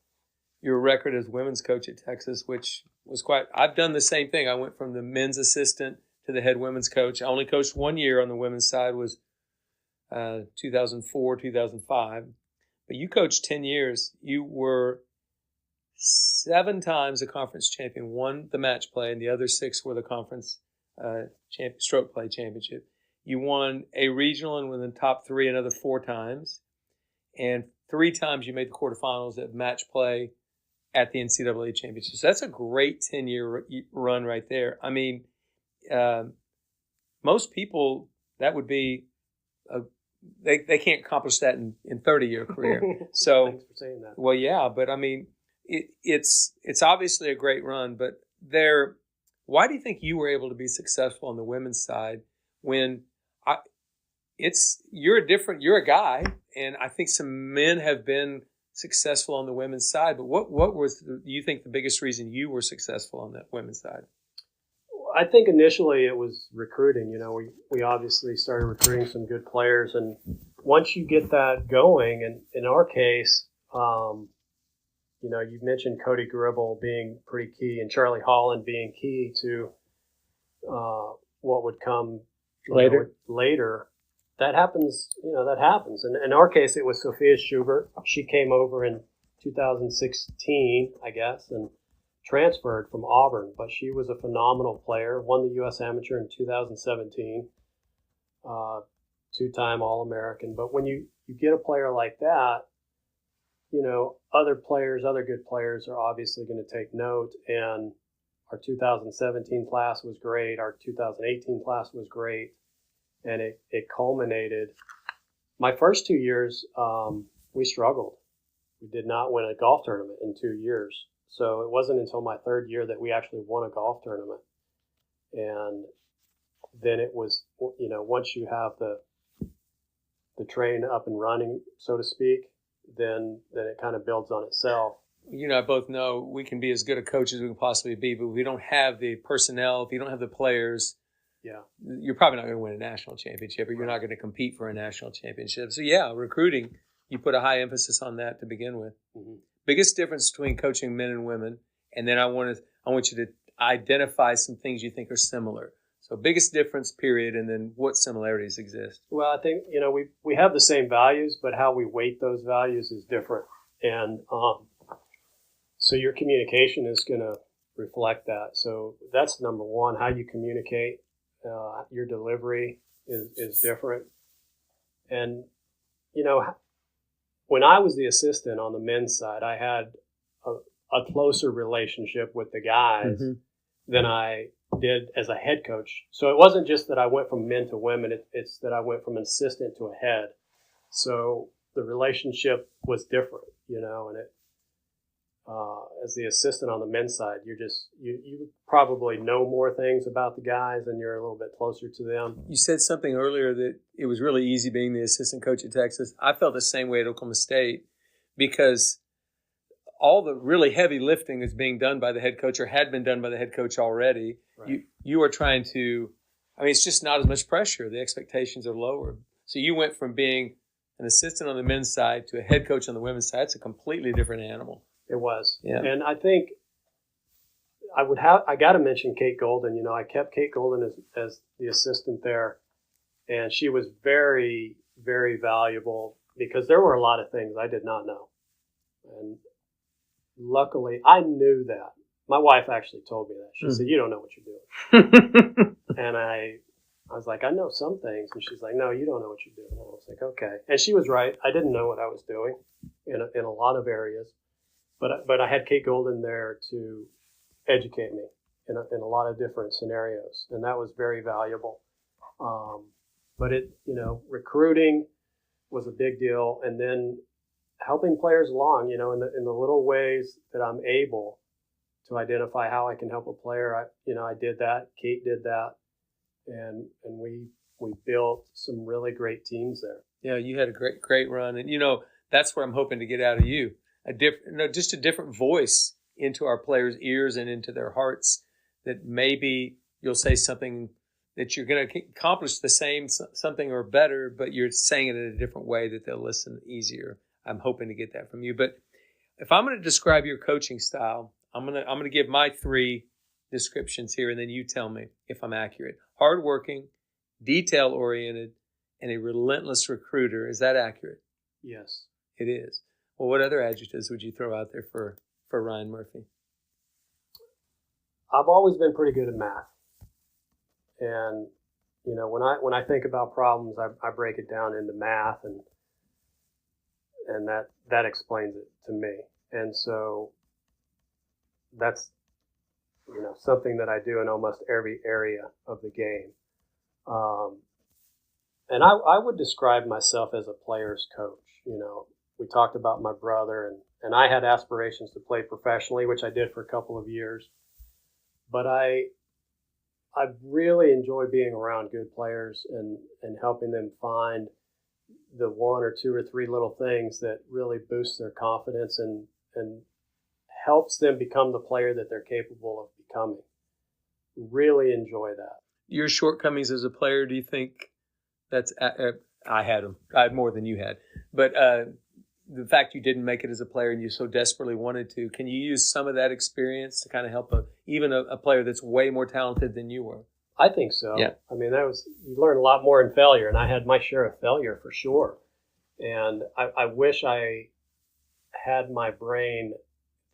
your record as women's coach at Texas, which was I've done the same thing. I went from the men's assistant to the head women's coach. I only coached 1 year on the women's side, was 2004, 2005. But you coached 10 years. You were 7 times a conference champion, won the match play, and the other 6 were the conference stroke play championship. You won a regional and were in the top 3 another 4 times. And 3 times you made the quarterfinals at match play at the NCAA championship. So that's a great 10-year run right there. I mean, most people, that would be they can't accomplish that in 30-year career. So, thanks for saying that. Well, yeah, but I mean, it's obviously a great run. But why do you think you were able to be successful on the women's side when you're a guy, and I think some men have been successful on the women's side. But what was do you think the biggest reason you were successful on that women's side? I think initially it was recruiting. We obviously started recruiting some good players, and once you get that going, and in our case, you mentioned Cody Gribble being pretty key, and Charlie Holland being key to what would come later. That happens. That happens. And in our case, it was Sophia Schubert. She came over in 2016, I guess, and transferred from Auburn, but she was a phenomenal player, won the U.S. Amateur in 2017, 2-time All-American. But when you get a player like that, other good players are obviously going to take note. And our 2017 class was great. Our 2018 class was great. And it culminated. My first 2 years, we struggled. We did not win a golf tournament in 2 years. So it wasn't until my 3rd year that we actually won a golf tournament. And then it was, once you have the train up and running, so to speak, then it kind of builds on itself. I both know we can be as good a coach as we can possibly be, but if we don't have the personnel, if you don't have the players, you're probably not going to win a national championship, or you're not going to compete for a national championship. So recruiting, you put a high emphasis on that to begin with. Mm-hmm. Biggest difference between coaching men and women, and then I want you to identify some things you think are similar. So biggest difference, period, and then what similarities exist. Well, I think we have the same values, but how we weight those values is different, and so your communication is going to reflect that. So that's number one. How you communicate, your delivery is different, and when I was the assistant on the men's side, I had a closer relationship with the guys than I did as a head coach. So it wasn't just that I went from men to women, it's that I went from an assistant to a head. So the relationship was different, and as the assistant on the men's side, you probably know more things about the guys and you're a little bit closer to them. You said something earlier that it was really easy being the assistant coach at Texas. I felt the same way at Oklahoma State because all the really heavy lifting is being done by the head coach or had been done by the head coach already. Right. You are trying to, it's just not as much pressure. The expectations are lower. So you went from being an assistant on the men's side to a head coach on the women's side. It's a completely different animal. It was. Yeah. And I think I got to mention Kate Golden. I kept Kate Golden as the assistant there, and she was very, very valuable because there were a lot of things I did not know. And luckily, I knew that My wife actually told me that. She said, "You don't know what you're doing." And I was like, "I know some things." And she's like, "No, you don't know what you're doing." And I was like, "Okay." And she was right. I didn't know what I was doing in a lot of areas, but I had Kate Golden there to educate me in a lot of different scenarios, and that was very valuable. But recruiting was a big deal, and then helping players along, in the little ways that I'm able to identify how I can help a player. I did that. Kate did that, and we built some really great teams there. Yeah, you had a great run, and that's what I'm hoping to get out of you. Just a different voice into our players' ears and into their hearts. That maybe you'll say something that you're going to accomplish the same something or better, but you're saying it in a different way that they'll listen easier. I'm hoping to get that from you. But if I'm going to describe your coaching style, I'm going to give my 3 descriptions here, and then you tell me if I'm accurate. Hardworking, detail-oriented, and a relentless recruiter. Is that accurate? Yes. It is. Well, what other adjectives would you throw out there for Ryan Murphy? I've always been pretty good at math. And, when I think about problems, I break it down into math, and that explains it to me. And so that's, something that I do in almost every area of the game. And I would describe myself as a player's coach. We talked about my brother, and I had aspirations to play professionally, which I did for a couple of years. But I really enjoy being around good players and helping them find the 1 or 2 or 3 little things that really boost their confidence and helps them become the player that they're capable of becoming. Really enjoy that. Your shortcomings as a player, do you think that's I had them. I had more than you had. But the fact you didn't make it as a player and you so desperately wanted to, can you use some of that experience to kind of help even a player that's way more talented than you were? I think so. Yeah. I mean, you learn a lot more in failure, and I had my share of failure for sure. And I wish I had my brain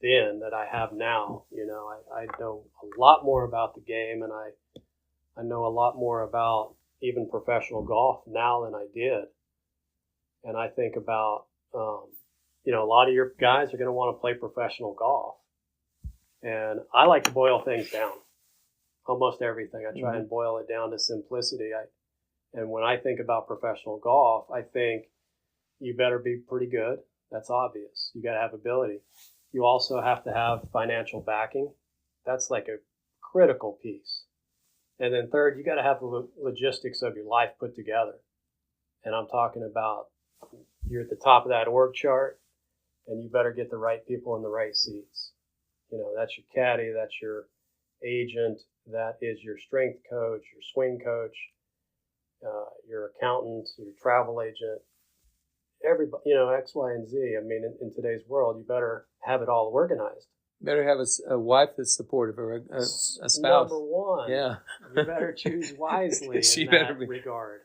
then that I have now. I know a lot more about the game, and I know a lot more about even professional golf now than I did. And I think about, a lot of your guys are going to want to play professional golf. And I like to boil things down. Almost everything. I try and boil it down to simplicity. And when I think about professional golf, I think you better be pretty good. That's obvious. You got to have ability. You also have to have financial backing. That's like a critical piece. And then third, you got to have the logistics of your life put together. And I'm talking about you're at the top of that org chart, and you better get the right people in the right seats. That's your caddy, that's your agent, that is your strength coach, your swing coach, your accountant, your travel agent, everybody, X, Y, and Z. I mean, in today's world, you better have it all organized. Better have a wife that's supportive or a spouse. Number one. Yeah. You better choose wisely in that regard.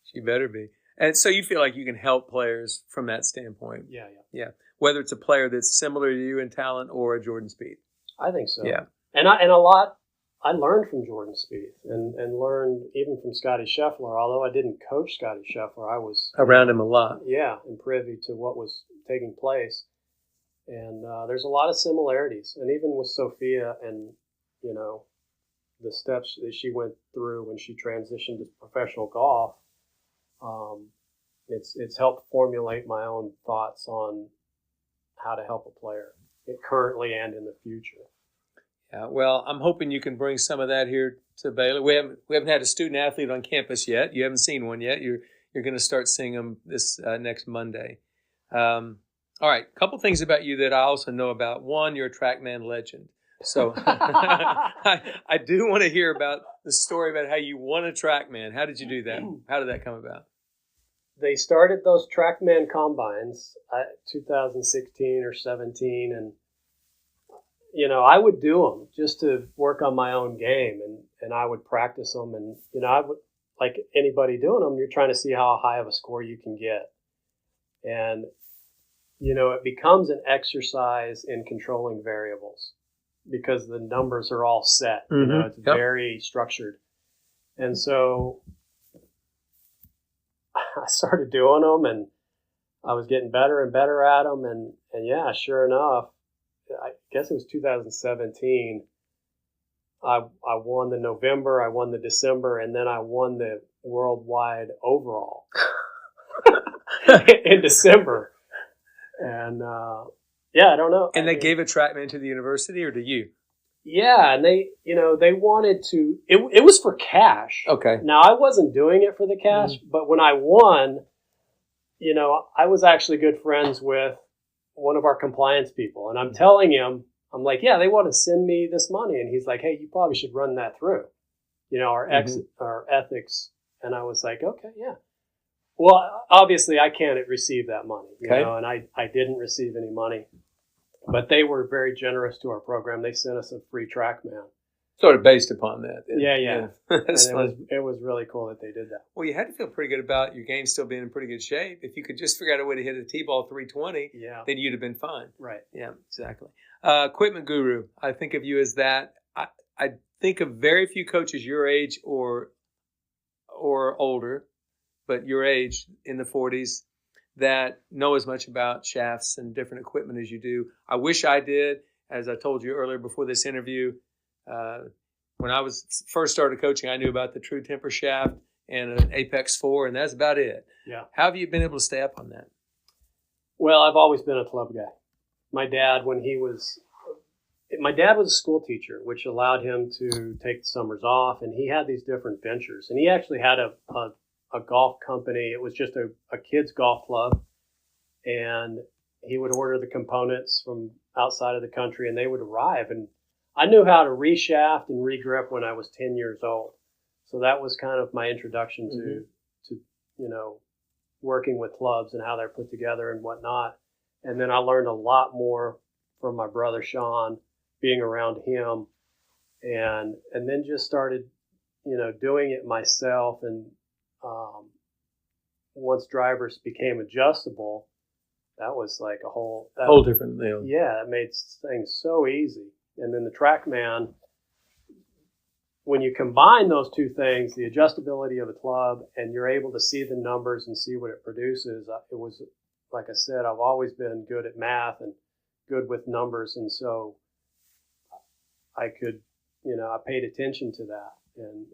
She better be. And so you feel like you can help players from that standpoint. Yeah. Whether it's a player that's similar to you in talent or a Jordan Spieth. I think so. Yeah. And a lot I learned from Jordan Spieth and learned even from Scotty Scheffler. Although I didn't coach Scotty Scheffler, I was around him a lot. Yeah, and privy to what was taking place. And there's a lot of similarities. And even with Sophia and, the steps that she went through when she transitioned to professional golf, it's helped formulate my own thoughts on how to help a player currently and in the future. Yeah, well, I'm hoping you can bring some of that here to Baylor. We haven't had a student athlete on campus yet. You haven't seen one yet. You're going to start seeing them this next Monday. All right, a couple things about you that I also know about. One, you're a TrackMan legend. So I do want to hear about the story about how you won a TrackMan. How did you do that? How did that come about? They started those TrackMan combines 2016 or 17, and I would do them just to work on my own game, and I would practice them, and I would, like anybody doing them, you're trying to see how high of a score you can get, and it becomes an exercise in controlling variables. because the numbers are all set. Mm-hmm. It's very structured. And so I started doing them, and I was getting better and better at them. And yeah, sure enough, I guess it was 2017. I won the November, I won the December, and then I won the worldwide overall in December. And I don't know. And they gave a TrackMan to the university or to you? Yeah, and they wanted to. It was for cash. Okay. Now I wasn't doing it for the cash, but when I won, I was actually good friends with one of our compliance people, and I'm telling him, I'm like, yeah, they want to send me this money, and he's like, hey, you probably should run that through, our ethics, and I was like, okay, yeah. Well, obviously, I can't receive that money, and I didn't receive any money, but they were very generous to our program. They sent us a free TrackMan. Sort of based upon that. Yeah. That's and it was really cool that they did that. Well, you had to feel pretty good about your game still being in pretty good shape. If you could just figure out a way to hit a T-ball 320, then you'd have been fine. Right. Yeah, exactly. Equipment guru. I think of you as that. I think of very few coaches your age or older, but your age in the 40s that know as much about shafts and different equipment as you do. I wish I did. As I told you earlier before this interview, when I was first started coaching, I knew about the True Temper shaft and an Apex 4, and that's about it. Yeah. How have you been able to stay up on that? Well, I've always been a club guy. My dad was a school teacher, which allowed him to take the summers off, and he had these different ventures. And he actually had a golf company. It was just a kid's golf club, and he would order the components from outside of the country, and they would arrive. And I knew how to reshaft and regrip when I was 10 years old. So that was kind of my introduction to working with clubs and how they're put together and whatnot. And then I learned a lot more from my brother Sean, being around him, and then just started, doing it myself. And once drivers became adjustable, that was like a whole different deal. Yeah, it made things so easy. And then the TrackMan, when you combine those two things, the adjustability of the club, and you're able to see the numbers and see what it produces, it was, like I said, I've always been good at math and good with numbers. And so I could, I paid attention to that.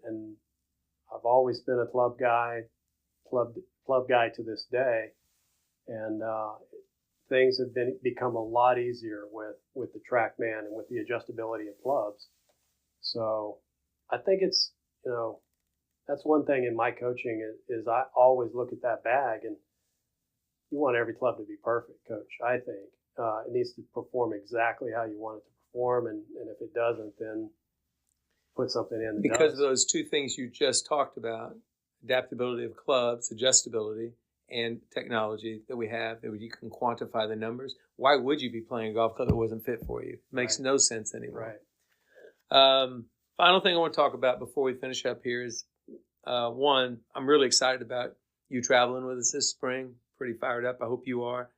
And I've always been a club guy to this day. And things have become a lot easier with the TrackMan and with the adjustability of clubs. So I think it's, that's one thing in my coaching is I always look at that bag, and you want every club to be perfect, coach. I think it needs to perform exactly how you want it to perform. And if it doesn't, then put something in. Because of those two things you just talked about, adaptability of clubs, adjustability, and technology that we have, that you can quantify the numbers. Why would you be playing a golf club that wasn't fit for you? It makes no sense anymore. Right. Final thing I want to talk about before we finish up here is, one, I'm really excited about you traveling with us this spring. Pretty fired up. I hope you are.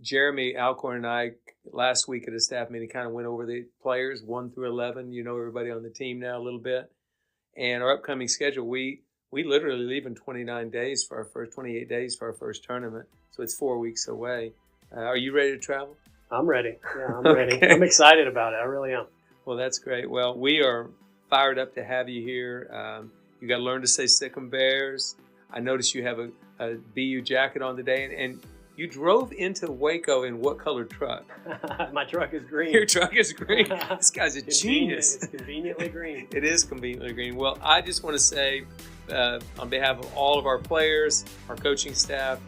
Jeremy Alcorn and I, last week at a staff meeting, kind of went over the players 1 through 11. You know everybody on the team now a little bit. And our upcoming schedule, we literally leave in 28 days for our first tournament. So it's 4 weeks away. Are you ready to travel? I'm ready. Yeah, I'm ready. Okay. I'm excited about it. I really am. Well, that's great. Well, we are fired up to have you here. You got to learn to say Sikkim Bears. I noticed you have a BU jacket on today, and you drove into Waco in what colored truck? My truck is green. Your truck is green. This guy's a genius. It's conveniently green. It is conveniently green. Well, I just want to say, on behalf of all of our players, our coaching staff,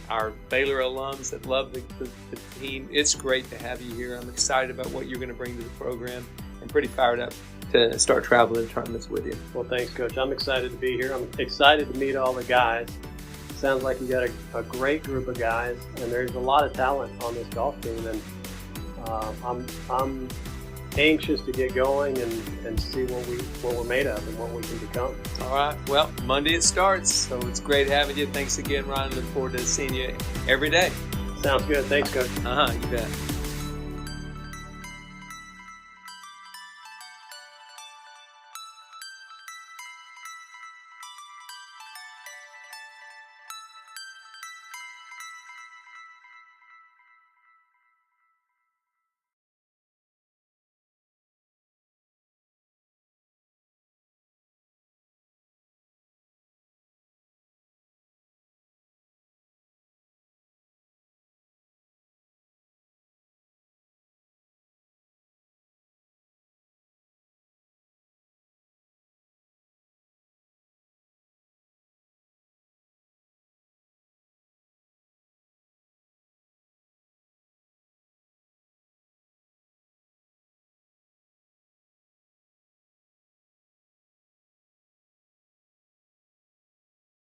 our Baylor alums that love the team, it's great to have you here. I'm excited about what you're going to bring to the program. I'm pretty fired up to start traveling tournaments with you. Well, thanks, Coach. I'm excited to be here. I'm excited to meet all the guys. Sounds like you got a great group of guys, and there's a lot of talent on this golf team. And I'm anxious to get going and see what we're made of and what we can become. All right. Well, Monday it starts, so it's great having you. Thanks again, Ryan. Look forward to seeing you every day. Sounds good. Thanks, Coach. You bet.